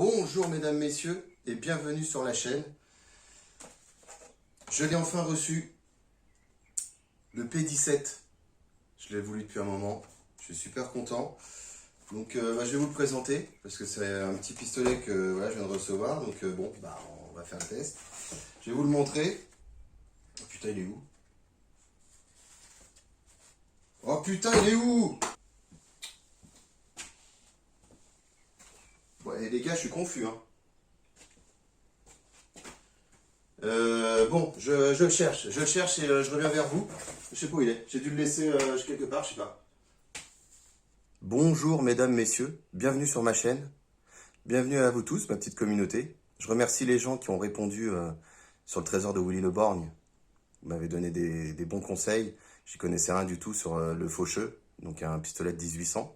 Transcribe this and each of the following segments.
Bonjour mesdames, messieurs et bienvenue sur la chaîne. Je l'ai enfin reçu, le P17. Je l'ai voulu depuis un moment, je suis super content. Donc je vais vous le présenter parce que c'est un petit pistolet que voilà, je viens de recevoir. Donc on va faire le test. Je vais vous le montrer. Oh putain, il est où? Oh putain, il est où? Ouais, les gars, je suis confus. Hein. Je le cherche et je reviens vers vous. Je sais pas où il est. J'ai dû le laisser quelque part, je sais pas. Bonjour mesdames, messieurs, bienvenue sur ma chaîne. Bienvenue à vous tous, ma petite communauté. Je remercie les gens qui ont répondu sur le trésor de Willy Le Borgne. Vous m'avez donné des bons conseils. J'y connaissais rien du tout sur le Faucheux, donc un pistolet de 1800.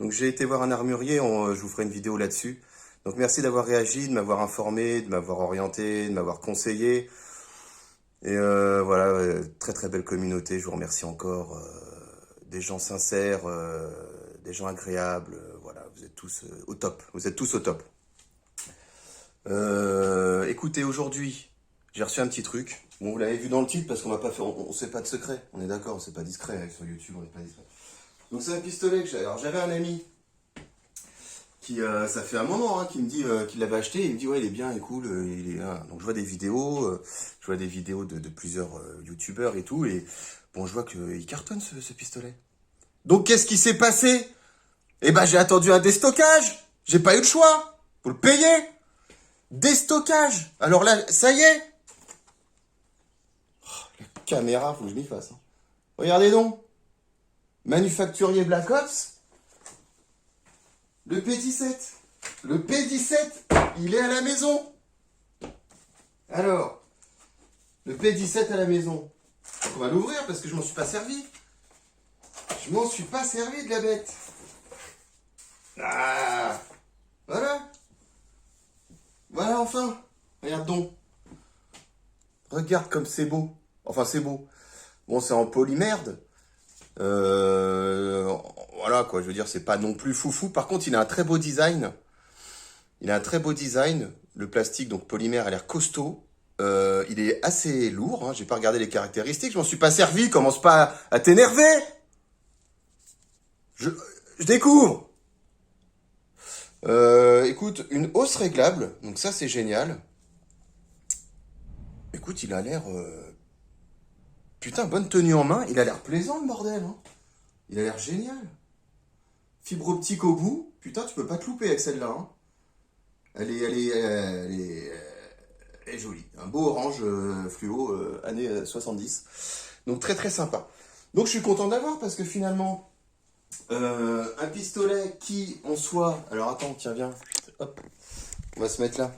Donc j'ai été voir un armurier, je vous ferai une vidéo là-dessus. Donc merci d'avoir réagi, de m'avoir informé, de m'avoir orienté, de m'avoir conseillé. Et voilà, très très belle communauté, je vous remercie encore. Des gens sincères, des gens agréables, voilà, vous êtes tous au top. Vous êtes tous au top. Écoutez, aujourd'hui, j'ai reçu un petit truc. Bon, vous l'avez vu dans le titre parce qu'on va pas faire, on sait pas de secret. On est d'accord, c'est pas discret sur YouTube, on n'est pas discret. Donc c'est un pistolet que j'ai. Alors j'avais un ami qui, ça fait un moment, hein, qui me dit qu'il l'avait acheté. Il me dit ouais, il est bien, il est cool, il est. Donc je vois des vidéos, de plusieurs youtubeurs et tout, et bon, je vois qu'il cartonne ce pistolet. Donc qu'est-ce qui s'est passé? Eh ben j'ai attendu un déstockage. J'ai pas eu le choix. Faut le payer. Déstockage. Alors là, ça y est. Oh, la caméra, faut que je m'y fasse. Hein. Regardez donc. Manufacturier Black Ops. Le P17. Le P17, il est à la maison. Alors, le P17 à la maison. On va l'ouvrir parce que je m'en suis pas servi. Je m'en suis pas servi de la bête. Ah, voilà. Voilà enfin. Regarde donc. Regarde comme c'est beau. Enfin, c'est beau. Bon, c'est en polymerde. Voilà quoi, je veux dire, c'est pas non plus foufou. Par contre, il a un très beau design. Il a un très beau design. Le plastique, donc polymère, a l'air costaud. Il est assez lourd. Hein. J'ai pas regardé les caractéristiques. Je m'en suis pas servi. Commence pas à t'énerver. Je découvre. Écoute, une hausse réglable. Donc ça, c'est génial. Écoute, il a l'air... Putain, bonne tenue en main. Il a l'air plaisant, le bordel. Hein. Il a l'air génial. Fibre optique au bout. Putain, tu peux pas te louper avec celle-là. Hein. Elle est jolie. Un beau orange fluo, années 70. Donc très très sympa. Donc je suis content de l'avoir parce que finalement, un pistolet qui en soi... Alors attends, tiens, viens. Hop. On va se mettre là.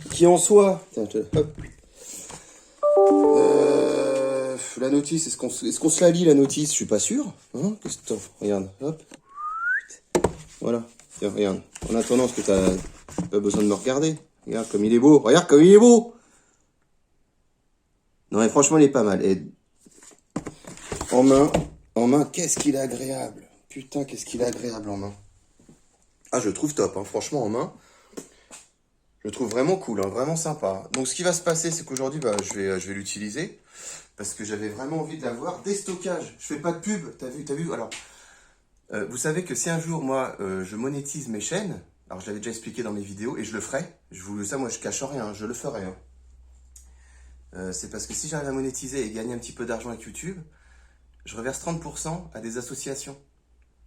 Qui en soi... Tiens, hop. La notice, est-ce qu'on se la lit la notice? Je suis pas sûr. Hein, regarde, hop. Voilà, tiens, regarde. En attendant, parce que t'as pas besoin de me regarder. Regarde comme il est beau. Regarde comme il est beau. Non mais franchement, il est pas mal. Et en main, qu'est-ce qu'il est agréable. Putain, qu'est-ce qu'il est agréable en main. Ah, je le trouve top, hein. Franchement, en main. Je le trouve vraiment cool, hein, vraiment sympa. Donc ce qui va se passer, c'est qu'aujourd'hui, je vais l'utiliser. Parce que j'avais vraiment envie de l'avoir. Déstockage. Je fais pas de pub. T'as vu. Alors, vous savez que si un jour, moi, je monétise mes chaînes, alors je l'avais déjà expliqué dans mes vidéos, et je le ferai. Ça, moi, je cache rien, hein, je le ferai. Hein. C'est parce que si j'arrive à monétiser et gagner un petit peu d'argent avec YouTube, je reverse 30% à des associations.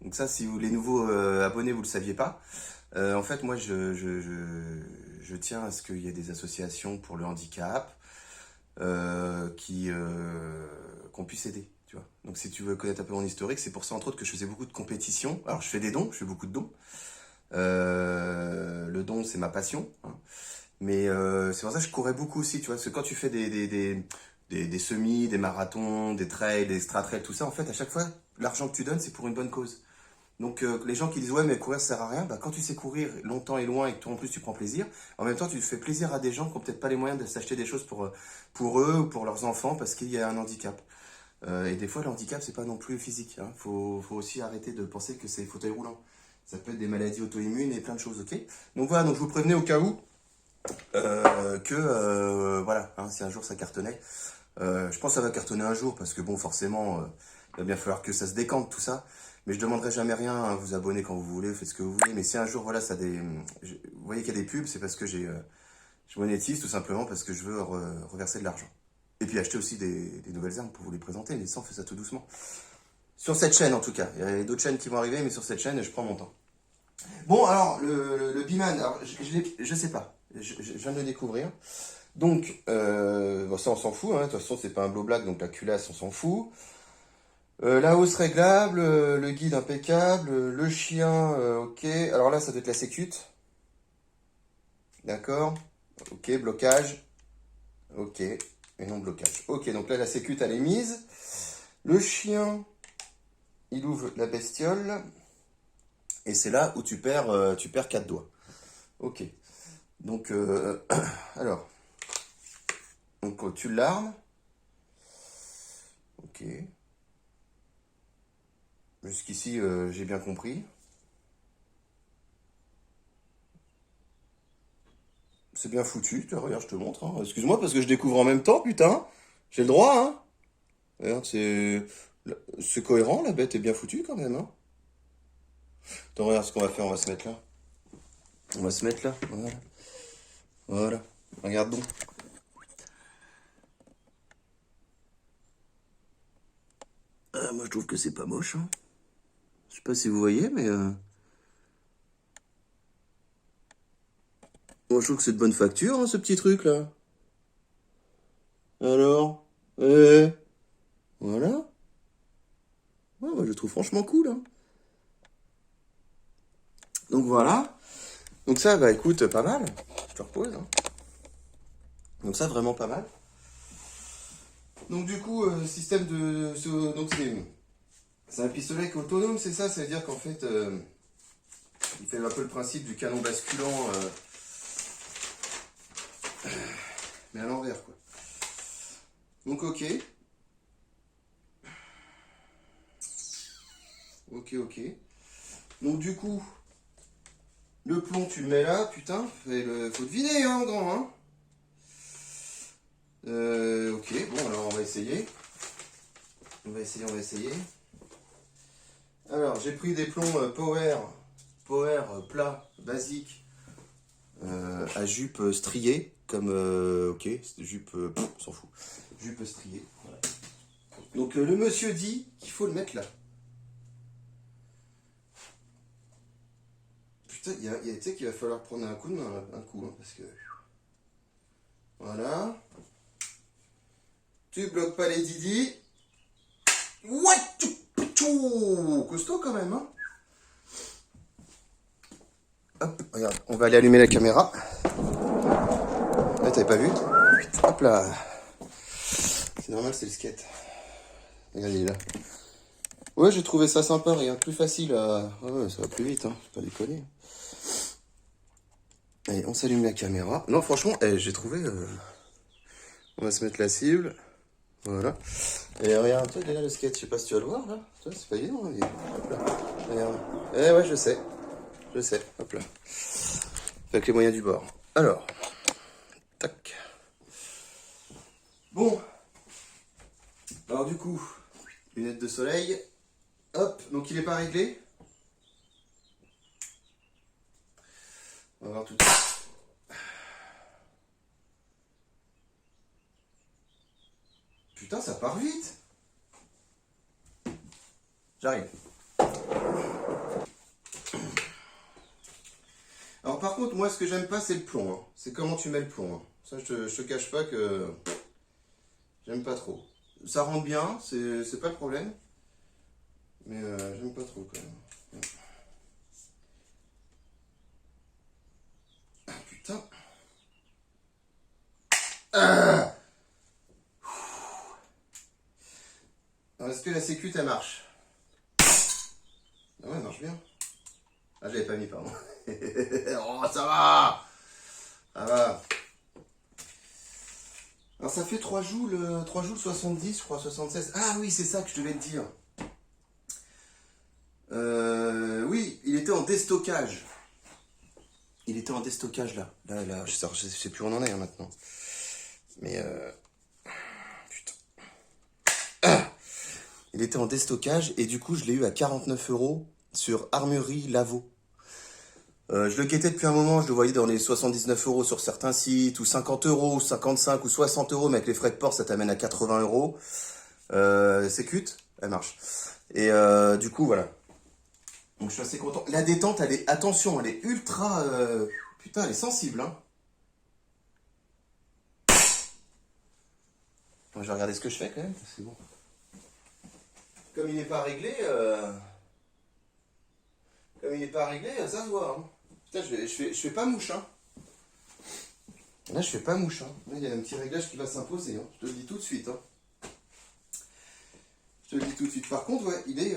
Donc ça, si vous, les nouveaux abonnés, vous ne le saviez pas. En fait, moi, je tiens à ce qu'il y ait des associations pour le handicap qu'on puisse aider. Tu vois. Donc si tu veux connaître un peu mon historique, c'est pour ça, entre autres, que je faisais beaucoup de compétitions. Alors, je fais des dons, je fais beaucoup de dons. Le don, c'est ma passion. Hein. Mais c'est pour ça que je courais beaucoup aussi, tu vois. Parce que quand tu fais des semis, des marathons, des trails, des extra-trails, tout ça, en fait, à chaque fois, l'argent que tu donnes, c'est pour une bonne cause. Donc les gens qui disent ouais mais courir ça sert à rien, quand tu sais courir longtemps et loin et que toi en plus tu prends plaisir, en même temps tu fais plaisir à des gens qui n'ont peut-être pas les moyens de s'acheter des choses pour eux ou pour leurs enfants parce qu'il y a un handicap. Et des fois le handicap c'est pas non plus physique, hein. Faut aussi arrêter de penser que c'est fauteuil roulant. Ça peut être des maladies auto-immunes et plein de choses, ok? Donc voilà, donc je vous prévenais au cas où voilà, hein, si un jour ça cartonnait. Je pense que ça va cartonner un jour, parce que bon, forcément, il va bien falloir que ça se décante tout ça. Mais je demanderai jamais rien, hein, vous abonnez quand vous voulez, faites ce que vous voulez. Mais si un jour, voilà, vous voyez qu'il y a des pubs, c'est parce que je monétise tout simplement parce que je veux reverser de l'argent. Et puis acheter aussi des nouvelles armes pour vous les présenter, mais ça, on fait ça tout doucement. Sur cette chaîne, en tout cas. Il y a d'autres chaînes qui vont arriver, mais sur cette chaîne, je prends mon temps. Bon, alors, le Biman, alors, je sais pas. Je viens de le découvrir. Donc, bon, ça, on s'en fout. Hein. De toute façon, c'est pas un blow black, donc la culasse, on s'en fout. La hausse réglable, le guide impeccable, le chien, ok. Alors là, ça doit être la sécute. D'accord. Ok, blocage. Ok. Et non blocage. Ok, donc là, la sécute, elle est mise. Le chien, il ouvre la bestiole. Et c'est là où tu perds 4 doigts. Ok. Donc, alors. Donc, tu l'armes. Ok. Jusqu'ici, j'ai bien compris. C'est bien foutu. Regarde, je te montre. Hein. Excuse-moi parce que je découvre en même temps, putain. J'ai le droit, hein. Regarde, c'est cohérent, la bête est bien foutue quand même, hein. Attends, regarde ce qu'on va faire, on va se mettre là. On va se mettre là, voilà. Voilà, regarde donc. Moi je trouve que c'est pas moche, hein. Je sais pas si vous voyez, mais... Moi je trouve que c'est de bonne facture, hein, ce petit truc là. Alors voilà. Ouais, moi je le trouve franchement cool, hein. Donc voilà. Donc ça, bah écoute, pas mal. Je te repose, hein. Donc ça, vraiment pas mal. Donc du coup, système de... Donc c'est un pistolet qui est autonome, c'est ça? Ça veut dire qu'en fait, il fait un peu le principe du canon basculant, mais à l'envers, quoi. Donc ok. Ok, ok. Donc du coup, le plomb, tu le mets là, putain. Faut te vider, hein, grand, hein. Ok, bon, alors on va essayer. On va essayer. Alors, j'ai pris des plombs power plat, basique, à jupe striée, comme, ok, jupe, on s'en fout, jupe striée, voilà. Donc, le monsieur dit qu'il faut le mettre là. Putain, tu sais qu'il va falloir prendre un coup de main, un coup, hein, parce que... Voilà. Tu bloques pas les didis. Ouais, costaud quand même, hein. Hop, regarde, on va aller allumer la caméra. Là, t'avais pas vu? Hop là. C'est normal, c'est le skate. Regarde, il est là. Ouais, j'ai trouvé ça sympa, rien de plus facile à... Ouais, ça va plus vite, hein, faut pas déconner. Allez, on s'allume la caméra. Non, franchement, j'ai trouvé... On va se mettre la cible. Voilà. Et regarde, toi, il est là le skate. Je sais pas si tu vas le voir, là. Toi, c'est pas évident, hein. Hop là. Regarde. Ouais, je sais. Je sais. Hop là. Avec les moyens du bord. Alors. Tac. Bon. Alors, du coup, lunettes de soleil. Hop. Donc, il est pas réglé. On va voir tout de suite. Putain, ça part vite. J'arrive. Alors par contre, moi ce que j'aime pas c'est le plomb. Hein. C'est comment tu mets le plomb. Hein. Ça je te cache pas que j'aime pas trop. Ça rentre bien, c'est pas le problème. Mais j'aime pas trop quand même. Ah putain. Ah. Est-ce que la sécu elle marche? Ah ouais, elle marche bien. Ah, je l'avais pas mis, pardon. Oh, ça va! Ça va. Alors, ça fait 3 joules 70, je crois, 76. Ah oui, c'est ça que je devais te dire. Oui, il était en déstockage. Il était en déstockage là. Là, je sais plus où on en est hein, maintenant. Mais putain. Ah, il était en déstockage et du coup je l'ai eu à 49 € sur Armurerie Lavaux. Je le quêtais depuis un moment, je le voyais dans les 79 € sur certains sites, ou 50 €, ou 55 ou 60 €, mais avec les frais de port ça t'amène à 80 €. C'est cute, elle marche. Et du coup voilà. Donc je suis assez content. La détente, elle est, attention, elle est ultra, putain, elle est sensible, hein. Moi, je vais regarder ce que je fais quand même, c'est bon. Comme il n'est pas réglé, ça se voit, hein. Putain, je fais pas mouche, hein. Là, je fais pas mouche, hein. Là, il y a un petit réglage qui va s'imposer, hein. Je te le dis tout de suite, hein. Je te le dis tout de suite. Par contre, ouais, il est,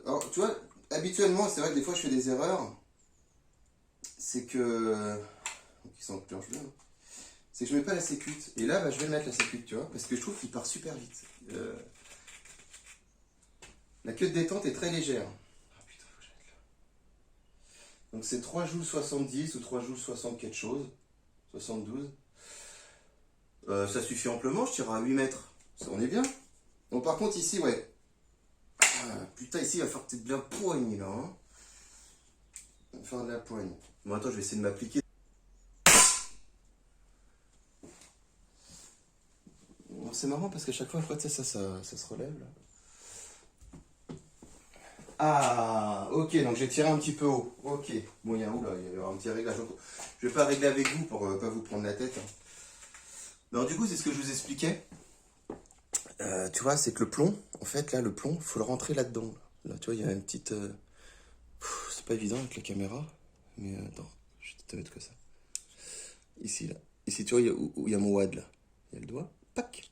alors, tu vois, habituellement, c'est vrai que des fois, je fais des erreurs. C'est que... Qui s'enclenche bien. C'est que je mets pas la sécute. Et là, bah, je vais mettre la sécute, tu vois, parce que je trouve qu'il part super vite. La queue de détente est très légère. Ah putain, faut que j'arrête là. Donc c'est 3 joules 70 ou 3 joules 60 quelque chose. 72. Ça suffit amplement, je tire à 8 mètres. Ça, on est bien. Donc par contre ici, ouais. Ah, putain, ici, il va falloir peut-être bien poigne là. Hein. Il va faire de la poigne. Bon, attends, je vais essayer de m'appliquer. C'est marrant parce qu'à chaque fois, tu sais, ça se relève là. Ah, ok, donc j'ai tiré un petit peu haut. Ok, bon, il y a un petit réglage. Je vais pas régler avec vous pour pas vous prendre la tête. Hein. Non, du coup, c'est ce que je vous expliquais. Tu vois, c'est que le plomb, en fait, là, le plomb, faut le rentrer là-dedans. Là, tu vois, il y a une petite... c'est pas évident avec la caméra, mais attends, je vais te mettre que ça. Ici, là. Ici, tu vois, où il y a mon wad, là. Il y a le doigt. Pac.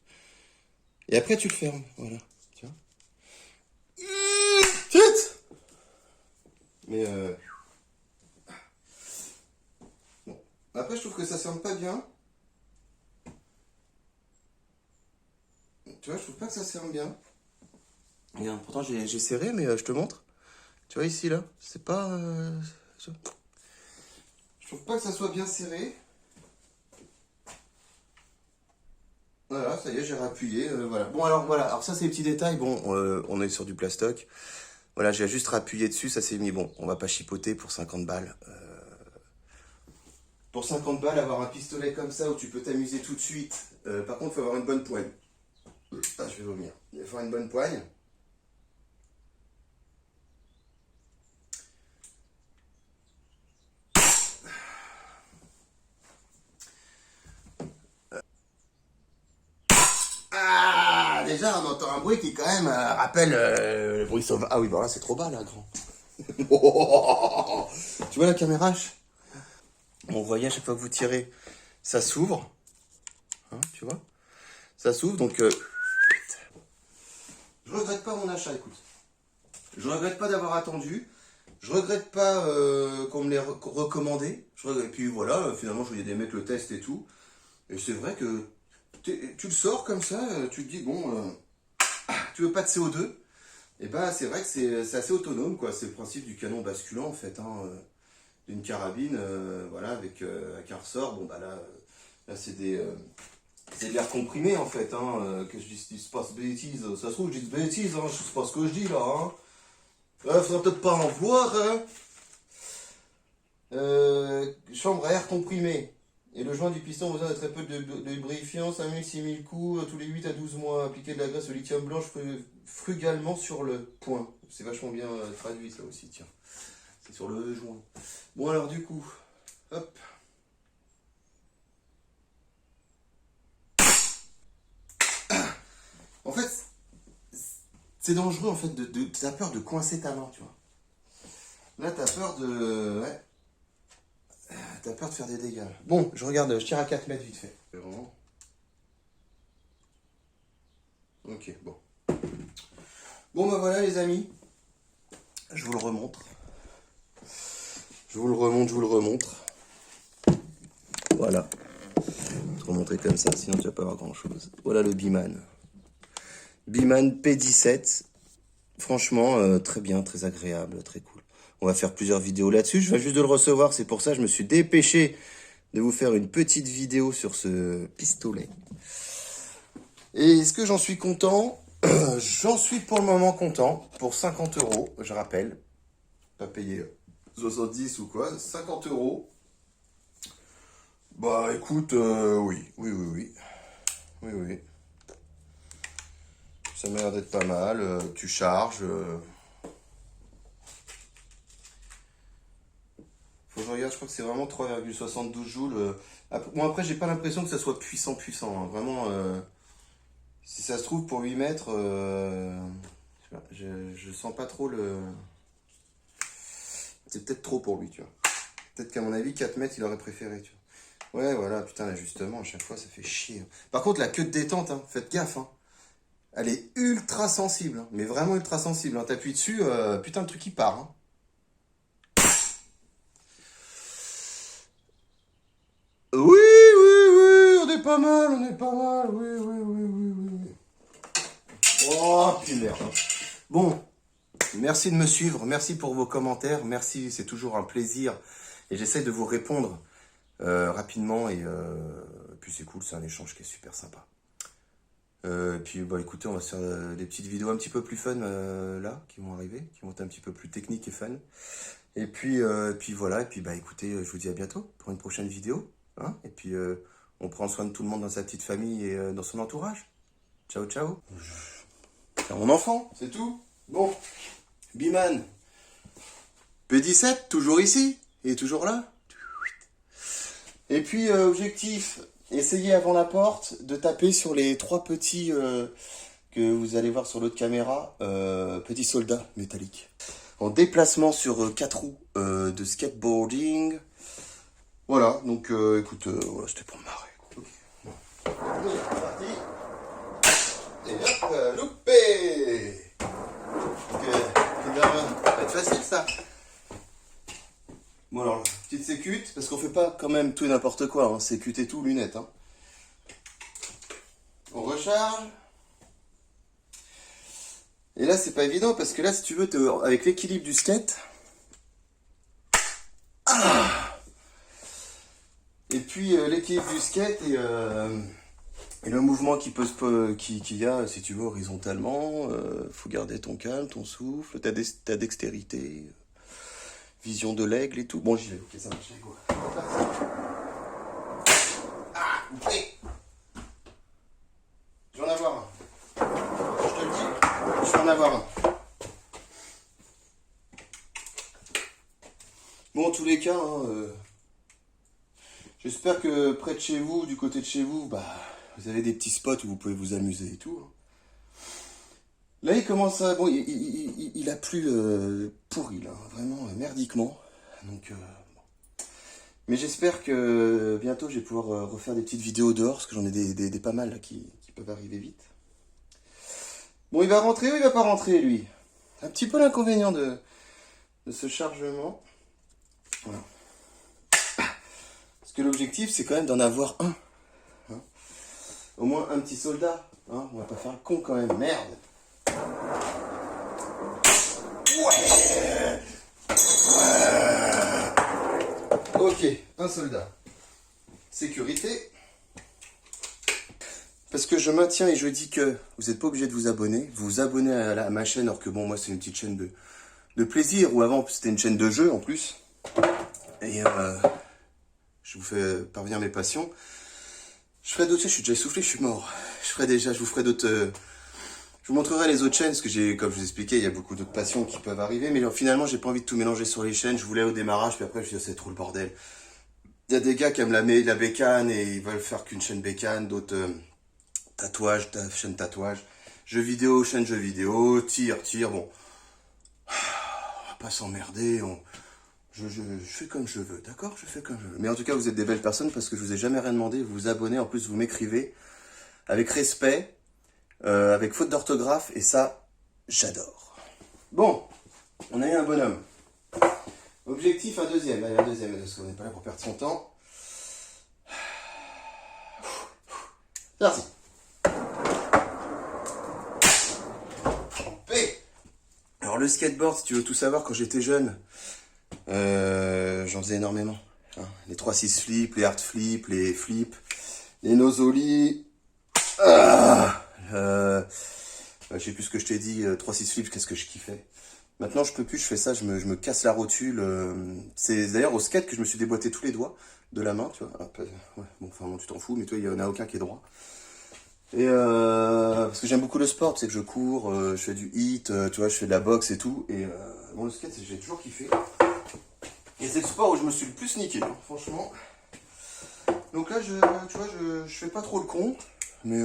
Et après, tu le fermes. Voilà. Tu vois. Tite. Mais bon. Après, je trouve que ça ferme pas bien. Tu vois, je trouve pas que ça se ferme bien. Regarde, pourtant j'ai serré, mais je te montre. Tu vois ici, là, c'est pas... je trouve pas que ça soit bien serré. Voilà, ça y est, j'ai rappuyé, voilà. Bon, alors voilà, alors ça c'est les petits détails. Bon, on est sur du plastoc. Voilà, j'ai juste rappuyé dessus, ça s'est mis. Bon, on va pas chipoter pour 50 balles. Pour 50 balles, avoir un pistolet comme ça où tu peux t'amuser tout de suite. Par contre, il faut avoir une bonne poigne. Ah, je vais vomir. Il faut avoir une bonne poigne. Ah, déjà, on entend un bruit qui, quand même, rappelle le bruit sauvage. Ah oui, bah là, c'est trop bas, là, grand. Tu vois la caméra? On voyait à chaque fois que vous tirez, ça s'ouvre. Hein, tu vois? Ça s'ouvre, donc... Je regrette pas mon achat, écoute. Je regrette pas d'avoir attendu. Je regrette pas qu'on me l'ait recommandé. Et puis voilà, finalement, je voyais des mecs le test et tout. Et c'est vrai que tu le sors comme ça, tu te dis, bon, tu veux pas de CO2. Et bah, c'est vrai que c'est assez autonome, quoi. C'est le principe du canon basculant, en fait, hein, d'une carabine, voilà, avec un ressort. Bon, bah là c'est de l'air comprimé, en fait, hein, que je dise pas de bêtises. Ça se trouve, je dis de bêtises, hein, je sais pas ce que je dis, là, hein. Faudra peut-être pas en voir, hein. Chambre à air comprimé. Et le joint du piston a besoin de très peu de lubrifiant, 5000-6000 coups, tous les 8 à 12 mois. Appliquer de la graisse au lithium blanche frugalement sur le point. C'est vachement bien traduit ça aussi, tiens. C'est sur le joint. Bon alors du coup, hop. En fait, c'est dangereux en fait, t'as peur de coincer ta main, tu vois. Là, t'as peur de... Ouais. T'as peur de faire des dégâts. Bon, je regarde, je tire à 4 mètres vite fait. Vraiment. Ok, bon. Bon, bah voilà les amis. Je vous le remontre. Je vous le remontre. Voilà. Je vais te remontrer comme ça, sinon tu vas pas avoir grand chose. Voilà le Biman. Biman P17. Franchement, très bien, très agréable, très cool. On va faire plusieurs vidéos là-dessus. Je viens juste de le recevoir, c'est pour ça que je me suis dépêché de vous faire une petite vidéo sur ce pistolet. Et est-ce que j'en suis content? J'en suis pour le moment content. Pour 50 €, je rappelle. Pas payé 70 ou quoi, 50 €. Bah écoute, oui. Oui. Ça m'a l'air d'être pas mal. Tu charges. Faut que je regarde, je crois que c'est vraiment 3,72 joules. Bon, après, j'ai pas l'impression que ça soit puissant. Hein. Vraiment, si ça se trouve, pour 8 mètres, je sens pas trop le... C'est peut-être trop pour lui, tu vois. Peut-être qu'à mon avis, 4 mètres, il aurait préféré, tu vois. Ouais, voilà, putain, l'ajustement, à chaque fois, ça fait chier. Par contre, la queue de détente, hein, faites gaffe, hein. Elle est ultra sensible, hein, mais vraiment ultra sensible. Hein. T'appuies dessus, putain, le truc, il part, hein. Oui, on est pas mal, oui. Oh, puis merde. Bon, merci de me suivre, merci pour vos commentaires, merci, c'est toujours un plaisir. Et j'essaie de vous répondre rapidement, et puis c'est cool, c'est un échange qui est super sympa. Puis bah écoutez, on va se faire des petites vidéos un petit peu plus fun là, qui vont arriver, qui vont être un petit peu plus techniques et fun. Et puis voilà, et puis bah écoutez, je vous dis à bientôt pour une prochaine vidéo. Hein, et puis, on prend soin de tout le monde dans sa petite famille et dans son entourage. Ciao. C'est mon enfant, c'est tout. Bon, Biman. P17, toujours ici. Et toujours là. Et puis, objectif, essayez avant la porte de taper sur les 3 petits que vous allez voir sur l'autre caméra. Petits soldats métalliques. En déplacement sur 4 roues de skateboarding. Voilà, donc écoute, voilà, c'était pour me marrer. Okay. Bon. Allez, c'est parti. Et hop, loupé. Ça va être facile ça. Bon alors, petite sécute, parce qu'on fait pas quand même tout et n'importe quoi, hein. Sécute et tout, lunettes. Hein. On recharge. Et là, c'est pas évident, parce que là, si tu veux, avec l'équilibre du skate... Et puis l'équilibre du skate et le mouvement qu'il y a, si tu veux, horizontalement. Faut garder ton calme, ton souffle, ta dextérité, vision de l'aigle et tout. Bon, j'y vais, ok, ça marche, go. Ah, coupé. Je vais en avoir un. Je te le dis, je vais en avoir un. Bon, en tous les cas, hein, j'espère que près de chez vous, du côté de chez vous, bah, vous avez des petits spots où vous pouvez vous amuser et tout. Là, il commence à... Bon, il a plu pourri, là, vraiment merdiquement. Donc, bon. Mais j'espère que bientôt, je vais pouvoir refaire des petites vidéos dehors, parce que j'en ai des pas mal là, qui peuvent arriver vite. Bon, il va rentrer ou il va pas rentrer, lui? Un petit peu l'inconvénient de ce chargement. Voilà. Parce que l'objectif, c'est quand même d'en avoir un. Hein, au moins un petit soldat. Hein, on va pas faire un con quand même. Merde. Ouais. Ok, un soldat. Sécurité. Parce que je maintiens et je dis que vous n'êtes pas obligé de vous abonner. Vous vous abonnez à ma chaîne, alors que bon, moi, c'est une petite chaîne de plaisir. Ou avant, c'était une chaîne de jeu en plus. Et je vous fais parvenir mes passions. Je ferai d'autres chaînes, je suis déjà essoufflé, je suis mort. Je vous ferai d'autres... je vous montrerai les autres chaînes, parce que comme je vous expliquais, il y a beaucoup d'autres passions qui peuvent arriver. Mais finalement, j'ai pas envie de tout mélanger sur les chaînes. Je voulais au démarrage, puis après, je me suis dit, c'est trop le bordel. Il y a des gars qui aiment la bécane, et ils veulent faire qu'une chaîne bécane, d'autres tatouages, chaîne tatouage. Jeux vidéo, chaîne jeux vidéo, tir, bon. On va pas s'emmerder, Je fais comme je veux, d'accord? Je fais comme je veux. Mais en tout cas, vous êtes des belles personnes parce que je vous ai jamais rien demandé. Vous vous abonnez, en plus vous m'écrivez avec respect, avec faute d'orthographe, et ça, j'adore. Bon, on a eu un bonhomme. Objectif, un deuxième. Allez, un deuxième, parce qu'on n'est pas là pour perdre son temps. Merci. Alors le skateboard, si tu veux tout savoir, quand j'étais jeune, j'en faisais énormément. Hein. Les 3-6 flips, les hard flips, les flips, les nozolis. Je sais plus ce que je t'ai dit, 3-6 flips, qu'est-ce que je kiffais. Maintenant, je peux plus, je fais ça, je me casse la rotule. C'est d'ailleurs au skate que je me suis déboîté tous les doigts de la main, tu vois. Ouais, bon, enfin, bon, tu t'en fous, mais toi, il n'y en a aucun qui est droit. Et parce que j'aime beaucoup le sport, tu sais que je cours, je fais du hit, tu vois, je fais de la boxe et tout. Et bon, le skate, j'ai toujours kiffé. Et c'est le sport où je me suis le plus niqué, hein, franchement. Donc là, tu vois, je fais pas trop le con. Mais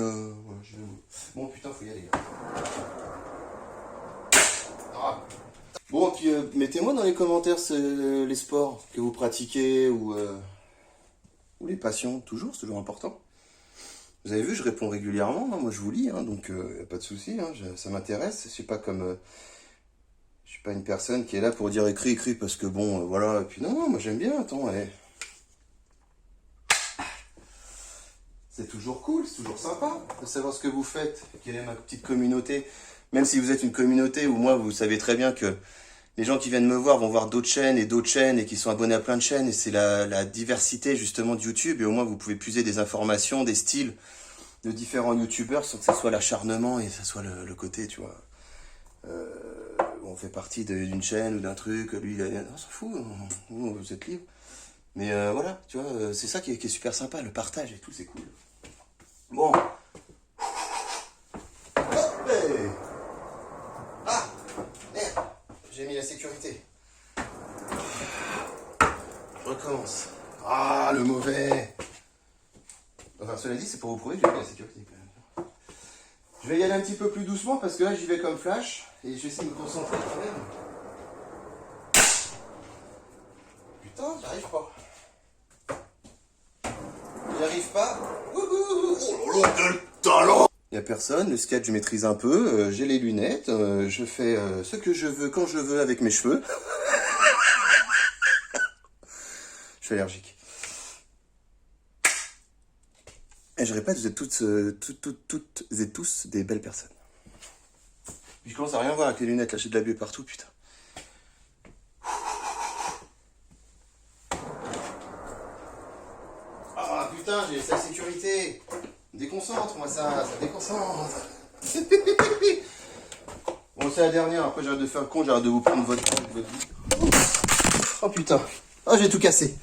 bon, putain, faut y aller. Ah. Bon, puis mettez-moi dans les commentaires les sports que vous pratiquez ou les passions. Toujours, c'est toujours important. Vous avez vu, je réponds régulièrement. Hein, moi, je vous lis, hein, donc y a pas de souci. Hein, ça m'intéresse. Je suis pas comme, je suis pas une personne qui est là pour dire écris parce que bon, voilà. Et puis non, moi j'aime bien. Attends, allez. C'est toujours cool, c'est toujours sympa de savoir ce que vous faites, quelle est ma petite communauté. Même si vous êtes une communauté où moi, vous savez très bien que les gens qui viennent me voir vont voir d'autres chaînes et qui sont abonnés à plein de chaînes. Et c'est la diversité justement de YouTube. Et au moins, vous pouvez puiser des informations, des styles de différents YouTubeurs sans que ce soit l'acharnement et que ce soit le côté, tu vois. On fait partie d'une chaîne ou d'un truc, lui, on s'en fout, vous êtes libre. Mais voilà, tu vois, c'est ça qui est super sympa, le partage et tout, c'est cool. Bon. Hey. Ah, merde, j'ai mis la sécurité. Je recommence. Ah, le mauvais. Enfin, cela dit, c'est pour vous prouver que j'ai mis la sécurité quand même. Je vais y aller un petit peu plus doucement parce que là, j'y vais comme flash et je vais essayer de me concentrer quand même. Putain, j'arrive pas. J'y arrive pas. Oh là là, quel talent! Il n'y a personne, le skate je maîtrise un peu, j'ai les lunettes, je fais ce que je veux quand je veux avec mes cheveux. Je suis allergique. Et je répète, vous êtes toutes et tous des belles personnes. Puis je commence à rien voir avec les lunettes, là j'ai de la buée partout, putain. Ah putain, j'ai la sécurité. Déconcentre, moi ça déconcentre. Bon, c'est la dernière, après j'arrête de faire le con, j'arrête de vous prendre votre vie. Oh putain, oh j'ai tout cassé.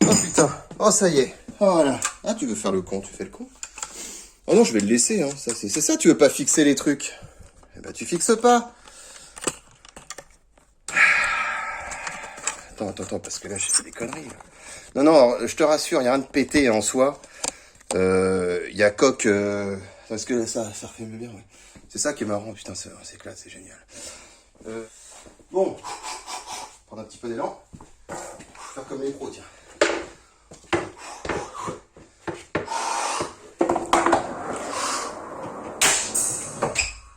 Oh putain, oh ça y est, oh, voilà. Ah tu veux faire le con, tu fais le con. Oh non, je vais le laisser, hein. C'est ça, tu veux pas fixer les trucs. Eh ben tu fixes pas. Attends, parce que là j'ai fait des conneries. Là. Non, je te rassure, il n'y a rien de pété en soi. Il y a coq, parce que ça refait mieux bien, ouais. C'est ça qui est marrant, putain, c'est éclate, c'est génial. Bon, prendre un petit peu d'élan. Faire comme les pros, tiens.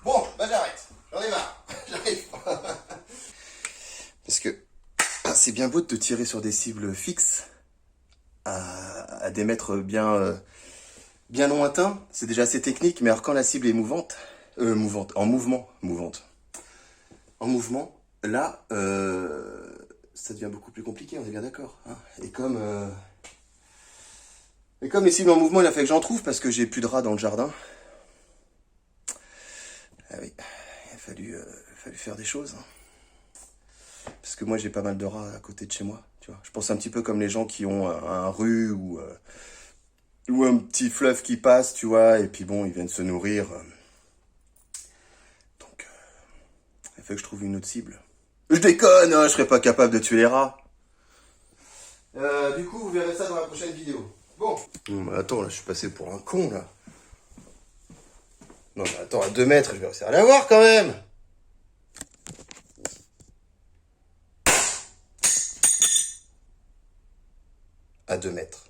Bon, bah j'arrête, j'en ai marre, j'arrive pas. Parce que c'est bien beau de te tirer sur des cibles fixes, à des mètres bien lointains, c'est déjà assez technique, mais alors quand la cible est en mouvement, là, ça devient beaucoup plus compliqué, on est bien d'accord. Hein. Et comme les cibles en mouvement, il a fallu que j'en trouve parce que j'ai plus de rats dans le jardin. Ah oui, il a fallu faire des choses. Hein. Parce que moi, j'ai pas mal de rats à côté de chez moi. Tu vois. Je pense un petit peu comme les gens qui ont un rue ou un petit fleuve qui passe, tu vois, et puis bon, ils viennent se nourrir. Donc, il faut que je trouve une autre cible. Je déconne, hein, je serais pas capable de tuer les rats. Du coup, vous verrez ça dans la prochaine vidéo. Bon. Non, mais attends, là, je suis passé pour un con, là. Non, mais attends, à 2 mètres, je vais réussir à l'avoir, quand même. À 2 mètres.